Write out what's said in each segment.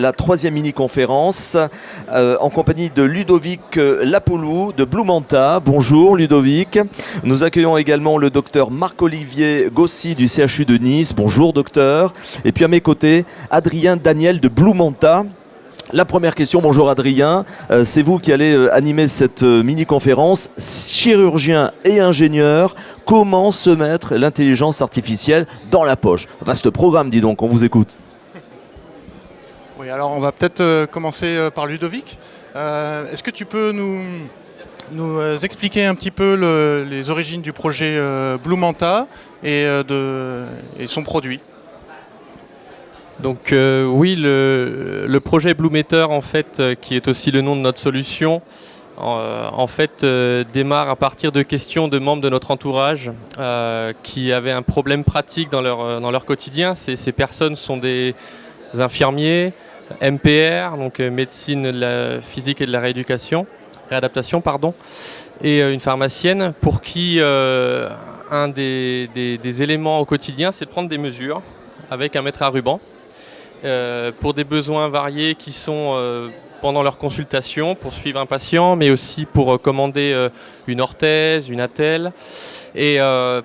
La troisième mini-conférence en compagnie de Ludovic Lapoulou de Bluemanta. Bonjour Ludovic. Nous accueillons également le docteur Marc-Olivier Gossy du CHU de Nice. Bonjour docteur. Et puis à mes côtés, Adrien Daniel de Bluemanta. La première question, bonjour Adrien, c'est vous qui allez animer cette mini-conférence. Chirurgien et ingénieur, comment se mettre l'intelligence artificielle dans la poche? Vaste programme, dis donc, on vous écoute. Oui, alors on va peut-être commencer par Ludovic. Est-ce que tu peux nous expliquer un petit peu les origines du projet Bluemanta et son produit? Donc oui, le projet Bluemeter, en fait, qui est aussi le nom de notre solution, en fait démarre à partir de questions de membres de notre entourage qui avaient un problème pratique dans leur quotidien. Ces personnes sont des infirmiers, MPR, donc médecine de la physique et de la réadaptation, et une pharmacienne pour qui un des éléments au quotidien, c'est de prendre des mesures avec un mètre à ruban pour des besoins variés qui sont pendant leur consultation, pour suivre un patient, mais aussi pour commander une orthèse, une attelle. Et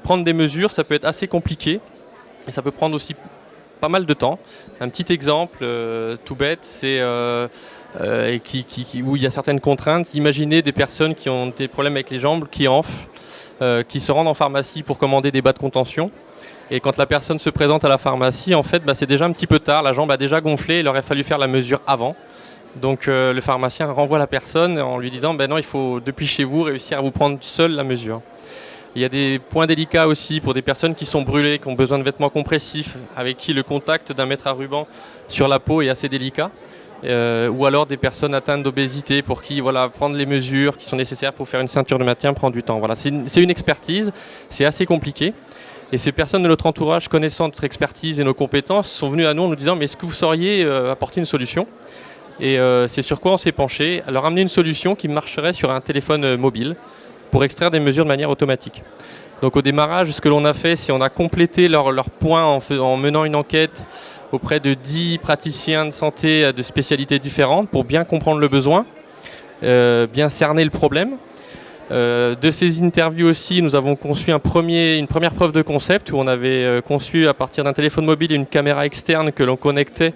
prendre des mesures, ça peut être assez compliqué et ça peut prendre aussi pas mal de temps. Un petit exemple tout bête, c'est où il y a certaines contraintes. Imaginez des personnes qui ont des problèmes avec les jambes, qui enflent, qui se rendent en pharmacie pour commander des bas de contention. Et quand la personne se présente à la pharmacie, en fait, c'est déjà un petit peu tard, la jambe a déjà gonflé, il aurait fallu faire la mesure avant. Donc le pharmacien renvoie la personne en lui disant non, il faut depuis chez vous réussir à vous prendre seul la mesure. Il y a des points délicats aussi pour des personnes qui sont brûlées, qui ont besoin de vêtements compressifs, avec qui le contact d'un mètre à ruban sur la peau est assez délicat. Ou alors des personnes atteintes d'obésité pour qui prendre les mesures qui sont nécessaires pour faire une ceinture de maintien prend du temps. Voilà, c'est une expertise, c'est assez compliqué. Et ces personnes de notre entourage, connaissant notre expertise et nos compétences, sont venues à nous en nous disant « mais est-ce que vous sauriez apporter une solution ?» Et c'est sur quoi on s'est penché, à leur amener une solution qui marcherait sur un téléphone mobile pour extraire des mesures de manière automatique. Donc au démarrage, ce que l'on a fait, c'est on a complété leurs points en menant une enquête auprès de 10 praticiens de santé de spécialités différentes pour bien comprendre le besoin, bien cerner le problème. De ces interviews aussi, nous avons conçu une première preuve de concept où on avait conçu à partir d'un téléphone mobile une caméra externe que l'on connectait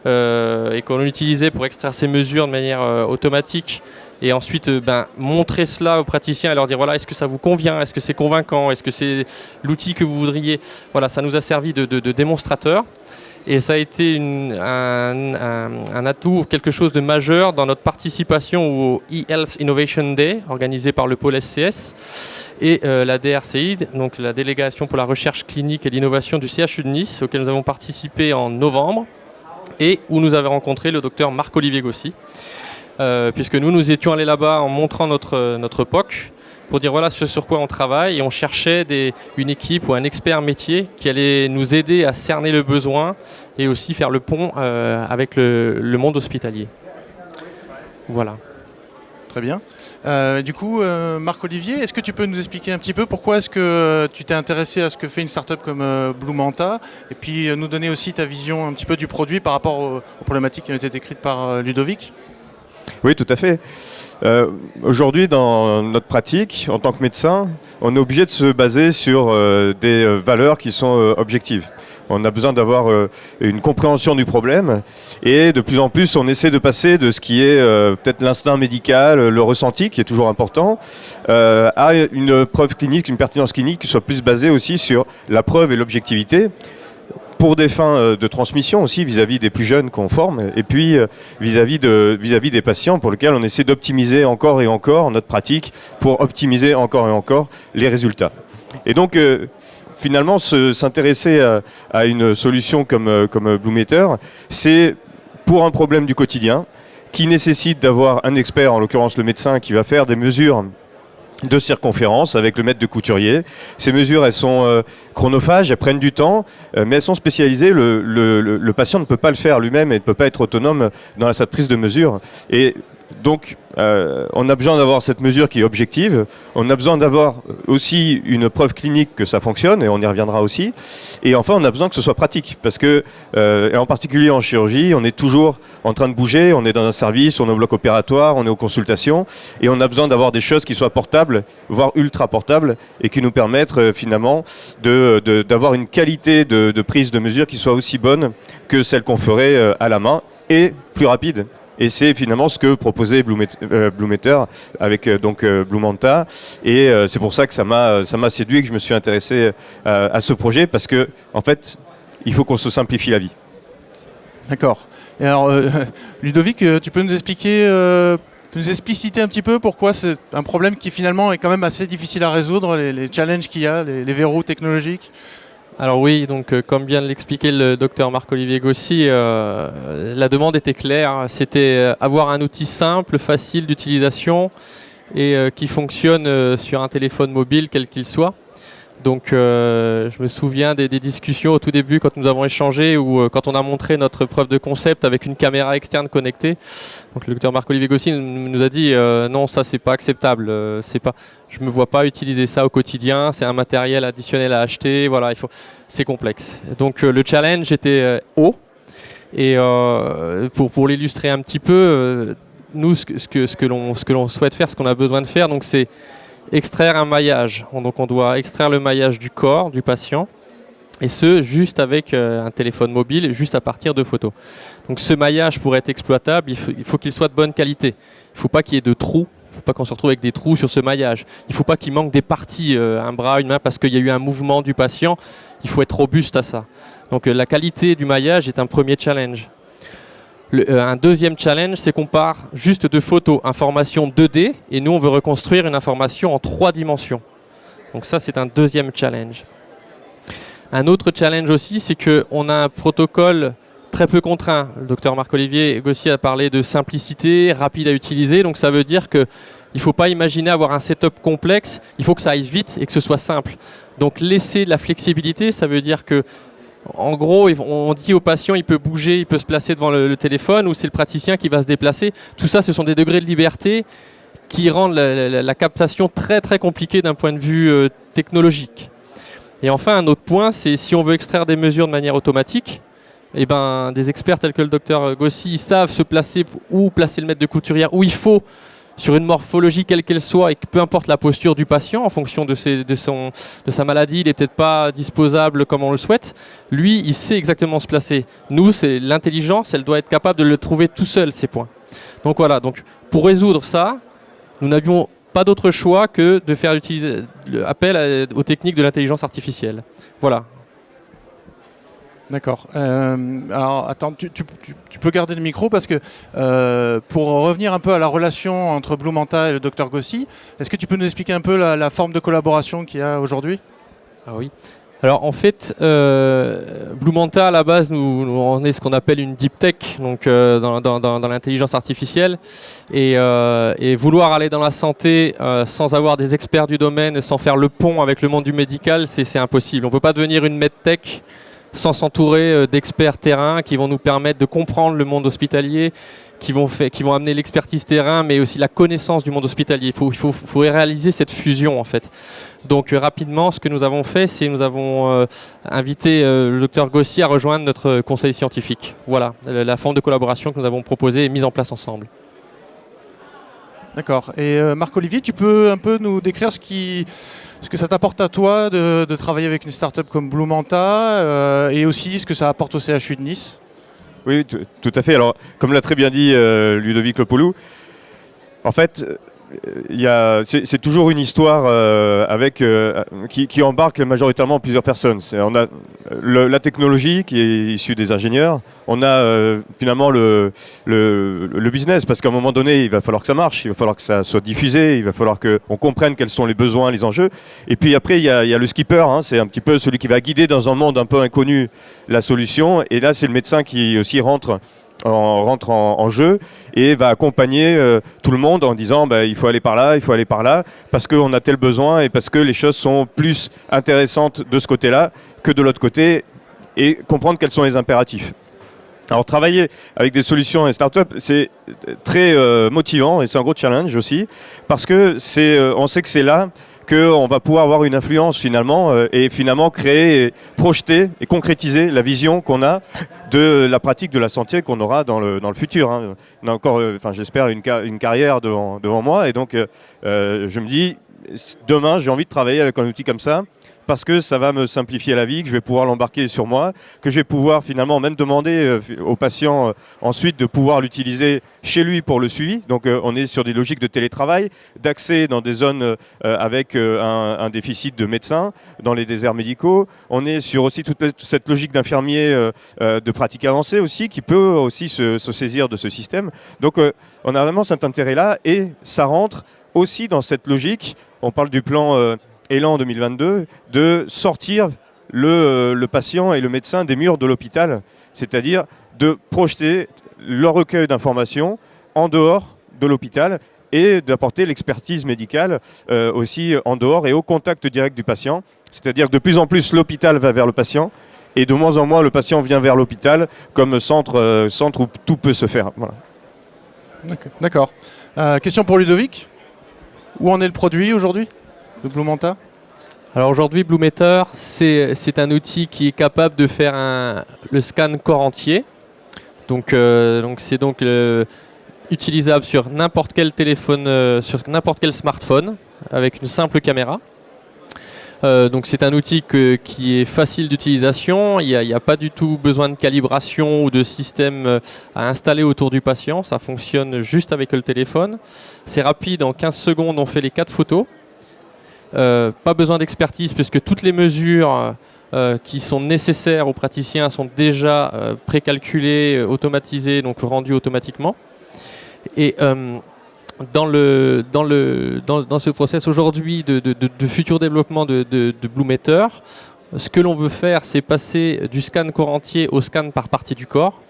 et qu'on utilisait pour extraire ces mesures de manière automatique et ensuite montrer cela aux praticiens et leur dire voilà, est-ce que ça vous convient, est-ce que c'est convaincant, est-ce que c'est l'outil que vous voudriez. Voilà, ça nous a servi de démonstrateur. Et ça a été un atout, quelque chose de majeur dans notre participation au eHealth Innovation Day, organisé par le pôle SCS et la DRCI, donc la délégation pour la recherche clinique et l'innovation du CHU de Nice, auquel nous avons participé en novembre, et où nous avons rencontré le docteur Marc-Olivier Gossy, puisque nous étions allés là-bas en montrant notre POC, pour dire voilà ce sur quoi on travaille, et on cherchait une équipe ou un expert métier qui allait nous aider à cerner le besoin et aussi faire le pont avec le monde hospitalier. Voilà. Très bien. Du coup, Marc-Olivier, est-ce que tu peux nous expliquer un petit peu pourquoi est-ce que tu t'es intéressé à ce que fait une start-up comme Bluemanta, et puis nous donner aussi ta vision un petit peu du produit par rapport aux problématiques qui ont été décrites par Ludovic? Oui, tout à fait. Aujourd'hui, dans notre pratique, en tant que médecin, on est obligé de se baser sur des valeurs qui sont objectives. On a besoin d'avoir une compréhension du problème et de plus en plus, on essaie de passer de ce qui est peut-être l'instinct médical, le ressenti, qui est toujours important, à une preuve clinique, une pertinence clinique qui soit plus basée aussi sur la preuve et l'objectivité, pour des fins de transmission aussi vis-à-vis des plus jeunes qu'on forme, et puis vis-à-vis des patients pour lesquels on essaie d'optimiser encore et encore notre pratique pour optimiser encore et encore les résultats. Et donc finalement s'intéresser à une solution comme Bluemeter, c'est pour un problème du quotidien qui nécessite d'avoir un expert, en l'occurrence le médecin, qui va faire des mesures de circonférence avec le maître de couturier. Ces mesures, elles sont chronophages, elles prennent du temps, mais elles sont spécialisées. Le patient ne peut pas le faire lui-même et ne peut pas être autonome dans sa prise de mesure. Et donc, on a besoin d'avoir cette mesure qui est objective, on a besoin d'avoir aussi une preuve clinique que ça fonctionne, et on y reviendra aussi, et enfin on a besoin que ce soit pratique, parce que, et en particulier en chirurgie, on est toujours en train de bouger, on est dans un service, on est au bloc opératoire, on est aux consultations, et on a besoin d'avoir des choses qui soient portables, voire ultra portables, et qui nous permettent finalement d'avoir une qualité de prise de mesure qui soit aussi bonne que celle qu'on ferait à la main, et plus rapide. Et c'est finalement ce que proposait Blumeter avec Blumanta. Et c'est pour ça que ça m'a séduit et que je me suis intéressé à ce projet, parce que en fait, il faut qu'on se simplifie la vie. D'accord. Et alors, Ludovic, tu peux nous expliquer, nous expliciter un petit peu pourquoi c'est un problème qui finalement est quand même assez difficile à résoudre, les challenges qu'il y a, les verrous technologiques? Alors oui, donc comme vient de l'expliquer le docteur Marc-Olivier Gossy, la demande était claire, c'était avoir un outil simple, facile d'utilisation et qui fonctionne sur un téléphone mobile quel qu'il soit. Donc je me souviens des discussions au tout début quand nous avons échangé ou quand on a montré notre preuve de concept avec une caméra externe connectée. Donc le docteur Marc-Olivier Gossy nous a dit non, ça c'est pas acceptable, je me vois pas utiliser ça au quotidien, c'est un matériel additionnel à acheter, voilà, c'est complexe. Donc le challenge était haut et pour l'illustrer un petit peu, nous ce que l'on souhaite faire, ce qu'on a besoin de faire, donc c'est extraire un maillage. Donc on doit extraire le maillage du corps du patient, et ce juste avec un téléphone mobile, juste à partir de photos. Donc ce maillage, pour être exploitable, il faut qu'il soit de bonne qualité. Il ne faut pas qu'il y ait de trous, il ne faut pas qu'on se retrouve avec des trous sur ce maillage. Il ne faut pas qu'il manque des parties, un bras, une main, parce qu'il y a eu un mouvement du patient. Il faut être robuste à ça. Donc la qualité du maillage est un premier challenge. Un deuxième challenge, c'est qu'on part juste de photos, information 2D, et nous on veut reconstruire une information en 3 dimensions. Donc ça c'est un deuxième challenge. Un autre challenge aussi, c'est qu'on a un protocole très peu contraint. Le docteur Marc-Olivier Gossy a parlé de simplicité, rapide à utiliser, donc ça veut dire qu'il ne faut pas imaginer avoir un setup complexe, il faut que ça aille vite et que ce soit simple. Donc laisser de la flexibilité, ça veut dire que en gros, on dit au patient, il peut bouger, il peut se placer devant le téléphone, ou c'est le praticien qui va se déplacer. Tout ça, ce sont des degrés de liberté qui rendent la captation très très compliquée d'un point de vue technologique. Et enfin, un autre point, c'est si on veut extraire des mesures de manière automatique, eh ben, des experts tels que le docteur Gossy savent se placer, où placer le mètre de couturière, où il faut, sur une morphologie quelle qu'elle soit, et que peu importe la posture du patient, en fonction de sa maladie, il n'est peut-être pas disposable comme on le souhaite. Lui, il sait exactement se placer. Nous, c'est l'intelligence, elle doit être capable de le trouver tout seul, ces points. Donc voilà, donc, pour résoudre ça, nous n'avions pas d'autre choix que de faire appel aux techniques de l'intelligence artificielle. Voilà. D'accord. Alors, attends, tu peux garder le micro parce que pour revenir un peu à la relation entre Blumanta et le docteur Gossy, est-ce que tu peux nous expliquer un peu la forme de collaboration qu'il y a aujourd'hui? Ah oui. Alors en fait, Blumanta à la base, nous on est ce qu'on appelle une deep tech, donc dans l'intelligence artificielle, et vouloir aller dans la santé sans avoir des experts du domaine, sans faire le pont avec le monde du médical, c'est impossible. On ne peut pas devenir une medtech sans s'entourer d'experts terrain qui vont nous permettre de comprendre le monde hospitalier, qui vont amener l'expertise terrain, mais aussi la connaissance du monde hospitalier. Il faut réaliser cette fusion en fait. Donc rapidement, ce que nous avons fait, c'est nous avons invité le docteur Gossy à rejoindre notre conseil scientifique. Voilà, la forme de collaboration que nous avons proposée et mise en place ensemble. D'accord. Et Marc-Olivier, tu peux un peu nous décrire ce que ça t'apporte à toi de travailler avec une start-up comme Blumanta et aussi ce que ça apporte au CHU de Nice? Oui, tout à fait. Alors, comme l'a très bien dit Ludovic Lepoulou, en fait, c'est toujours une histoire qui embarque majoritairement plusieurs personnes. On a la technologie qui est issue des ingénieurs, on a finalement le business, parce qu'à un moment donné, il va falloir que ça marche, il va falloir que ça soit diffusé, il va falloir qu'on comprenne quels sont les besoins, les enjeux. Et puis après, il y a le skipper, hein, c'est un petit peu celui qui va guider dans un monde un peu inconnu la solution. Et là, c'est le médecin qui aussi rentre en jeu et va accompagner tout le monde en disant il faut aller par là, parce qu'on a tel besoin et parce que les choses sont plus intéressantes de ce côté-là que de l'autre côté, et comprendre quels sont les impératifs. Alors travailler avec des solutions et startups, c'est très motivant et c'est un gros challenge aussi, parce que on sait que c'est là qu'on va pouvoir avoir une influence finalement et finalement créer, projeter et concrétiser la vision qu'on a de la pratique de la santé qu'on aura dans le futur. Hein. On a encore, j'espère, une carrière devant moi et donc je me dis, demain j'ai envie de travailler avec un outil comme ça, parce que ça va me simplifier la vie, que je vais pouvoir l'embarquer sur moi, que je vais pouvoir finalement même demander au patient ensuite de pouvoir l'utiliser chez lui pour le suivi. Donc on est sur des logiques de télétravail, d'accès dans des zones avec un déficit de médecins, dans les déserts médicaux. On est sur aussi toute cette logique d'infirmier de pratique avancée aussi, qui peut aussi se saisir de ce système. Donc on a vraiment cet intérêt-là et ça rentre aussi dans cette logique. On parle du plan Élan 2022, de sortir le patient et le médecin des murs de l'hôpital, c'est-à-dire de projeter le recueil d'informations en dehors de l'hôpital et d'apporter l'expertise médicale aussi en dehors et au contact direct du patient. C'est-à-dire que de plus en plus l'hôpital va vers le patient et de moins en moins le patient vient vers l'hôpital comme centre où tout peut se faire. Voilà. D'accord. Question pour Ludovic. Où en est le produit aujourd'hui de Bluemanta? Alors aujourd'hui, Bluemeter, c'est un outil qui est capable de faire le scan corps entier. Donc c'est utilisable sur n'importe quel téléphone, sur n'importe quel smartphone, avec une simple caméra. Donc c'est un outil qui est facile d'utilisation. Il n'y a pas du tout besoin de calibration ou de système à installer autour du patient. Ça fonctionne juste avec le téléphone. C'est rapide, en 15 secondes on fait les 4 photos. Pas besoin d'expertise puisque toutes les mesures qui sont nécessaires aux praticiens sont déjà précalculées, automatisées, donc rendues automatiquement. Et dans ce process aujourd'hui de futur développement de Bluemeter, ce que l'on veut faire, c'est passer du scan corps entier au scan par partie du corps,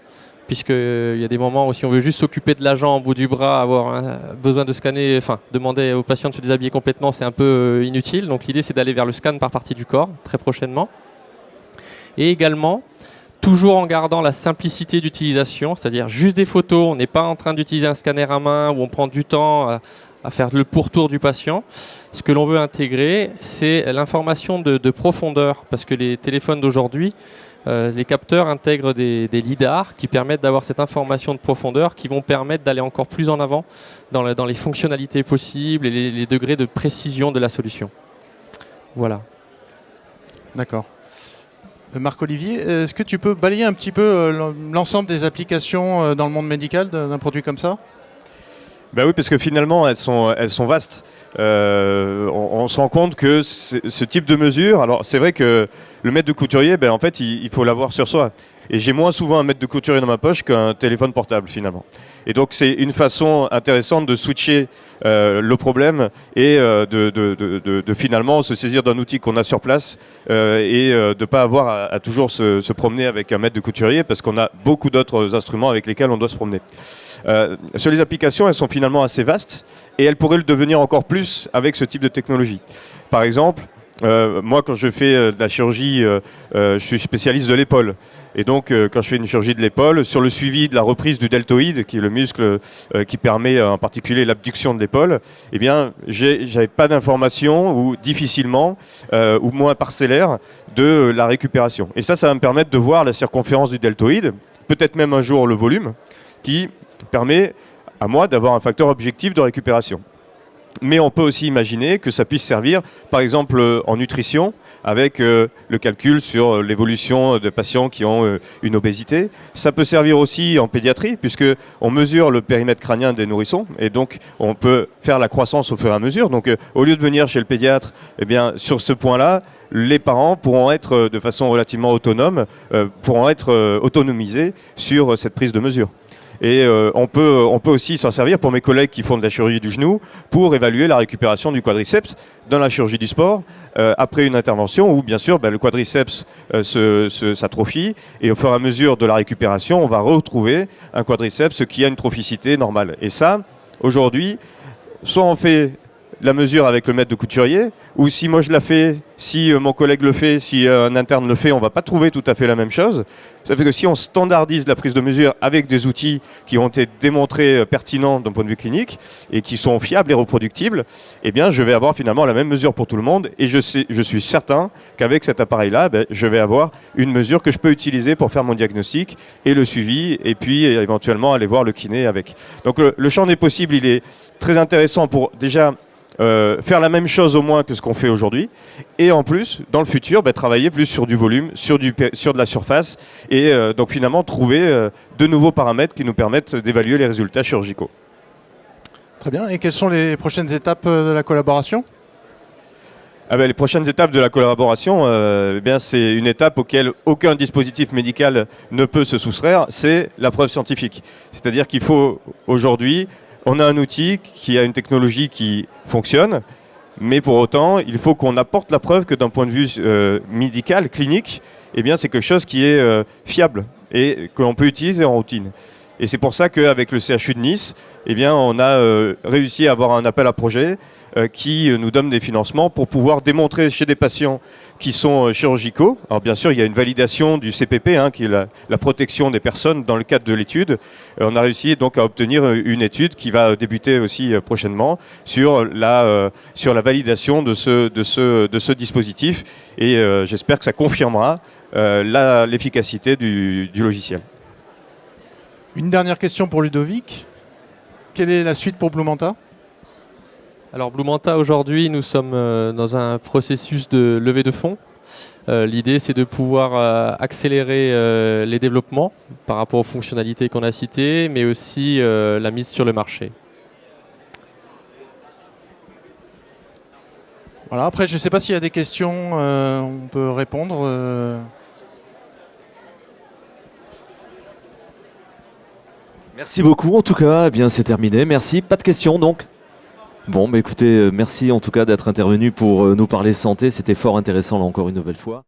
puisqu'il y a des moments où si on veut juste s'occuper de la jambe ou du bras, avoir besoin de scanner, demander au patient de se déshabiller complètement, c'est un peu inutile. Donc l'idée, c'est d'aller vers le scan par partie du corps, très prochainement. Et également, toujours en gardant la simplicité d'utilisation, c'est-à-dire juste des photos, on n'est pas en train d'utiliser un scanner à main où on prend du temps à faire le pourtour du patient. Ce que l'on veut intégrer, c'est l'information de profondeur, parce que les téléphones d'aujourd'hui, les capteurs intègrent des lidars qui permettent d'avoir cette information de profondeur qui vont permettre d'aller encore plus en avant dans les fonctionnalités possibles et les degrés de précision de la solution. Voilà. D'accord. Marc-Olivier, est-ce que tu peux balayer un petit peu l'ensemble des applications dans le monde médical d'un produit comme ça? Ben oui, parce que finalement, elles sont vastes. On se rend compte que ce type de mesure, alors c'est vrai que le maître de couturier, en fait, il faut l'avoir sur soi. Et j'ai moins souvent un maître de couturier dans ma poche qu'un téléphone portable, finalement. Et donc, c'est une façon intéressante de switcher le problème et de finalement se saisir d'un outil qu'on a sur place et de ne pas avoir à toujours se promener avec un maître de couturier parce qu'on a beaucoup d'autres instruments avec lesquels on doit se promener. Sur les applications, elles sont finalement assez vastes et elles pourraient le devenir encore plus avec ce type de technologie. Par exemple, moi, quand je fais de la chirurgie, je suis spécialiste de l'épaule. Et donc, quand je fais une chirurgie de l'épaule, sur le suivi de la reprise du deltoïde, qui est le muscle qui permet en particulier l'abduction de l'épaule, eh bien, j'avais pas d'informations ou difficilement ou moins parcellaire de la récupération. Et ça va me permettre de voir la circonférence du deltoïde, peut-être même un jour le volume, qui permet à moi d'avoir un facteur objectif de récupération. Mais on peut aussi imaginer que ça puisse servir, par exemple, en nutrition, avec le calcul sur l'évolution de patients qui ont une obésité. Ça peut servir aussi en pédiatrie, puisqu'on mesure le périmètre crânien des nourrissons, et donc on peut faire la croissance au fur et à mesure. Donc au lieu de venir chez le pédiatre, eh bien, sur ce point-là, les parents pourront être de façon relativement autonome, pourront être autonomisés sur cette prise de mesure. Et on peut aussi s'en servir pour mes collègues qui font de la chirurgie du genou pour évaluer la récupération du quadriceps dans la chirurgie du sport après une intervention où bien sûr le quadriceps s'atrophie et au fur et à mesure de la récupération on va retrouver un quadriceps qui a une trophicité normale. Et ça, aujourd'hui, soit on fait la mesure avec le maître de couturier, ou si moi je la fais, si mon collègue le fait, si un interne le fait, on ne va pas trouver tout à fait la même chose. Ça fait que si on standardise la prise de mesure avec des outils qui ont été démontrés pertinents d'un point de vue clinique et qui sont fiables et reproductibles, eh bien je vais avoir finalement la même mesure pour tout le monde et je suis certain qu'avec cet appareil-là, je vais avoir une mesure que je peux utiliser pour faire mon diagnostic et le suivi et puis éventuellement aller voir le kiné avec. Donc le champ des possibles, il est très intéressant pour déjà faire la même chose au moins que ce qu'on fait aujourd'hui et en plus dans le futur travailler plus sur du volume, sur de la surface et donc finalement trouver de nouveaux paramètres qui nous permettent d'évaluer les résultats chirurgicaux. Très bien, et quelles sont les prochaines étapes de la collaboration ? Les prochaines étapes de la collaboration, c'est une étape auquel aucun dispositif médical ne peut se soustraire, c'est la preuve scientifique. C'est-à-dire qu'il faut aujourd'hui, on a un outil qui a une technologie qui fonctionne, mais pour autant, il faut qu'on apporte la preuve que d'un point de vue médical, clinique, c'est quelque chose qui est fiable et que l'on peut utiliser en routine. Et c'est pour ça qu'avec le CHU de Nice, on a réussi à avoir un appel à projet qui nous donne des financements pour pouvoir démontrer chez des patients qui sont chirurgicaux. Alors bien sûr, il y a une validation du CPP, qui est la protection des personnes dans le cadre de l'étude. On a réussi donc à obtenir une étude qui va débuter aussi prochainement sur la validation de ce dispositif. Et j'espère que ça confirmera l'efficacité du logiciel. Une dernière question pour Ludovic. Quelle est la suite pour Blumanta ? Alors Blumanta, aujourd'hui, nous sommes dans un processus de levée de fonds. L'idée, c'est de pouvoir accélérer les développements par rapport aux fonctionnalités qu'on a citées, mais aussi la mise sur le marché. Voilà, après, je ne sais pas s'il y a des questions, on peut répondre. Merci beaucoup, en tout cas, c'est terminé. Merci, pas de questions donc. Bon, écoutez, merci en tout cas d'être intervenu pour nous parler santé. C'était fort intéressant là encore une nouvelle fois.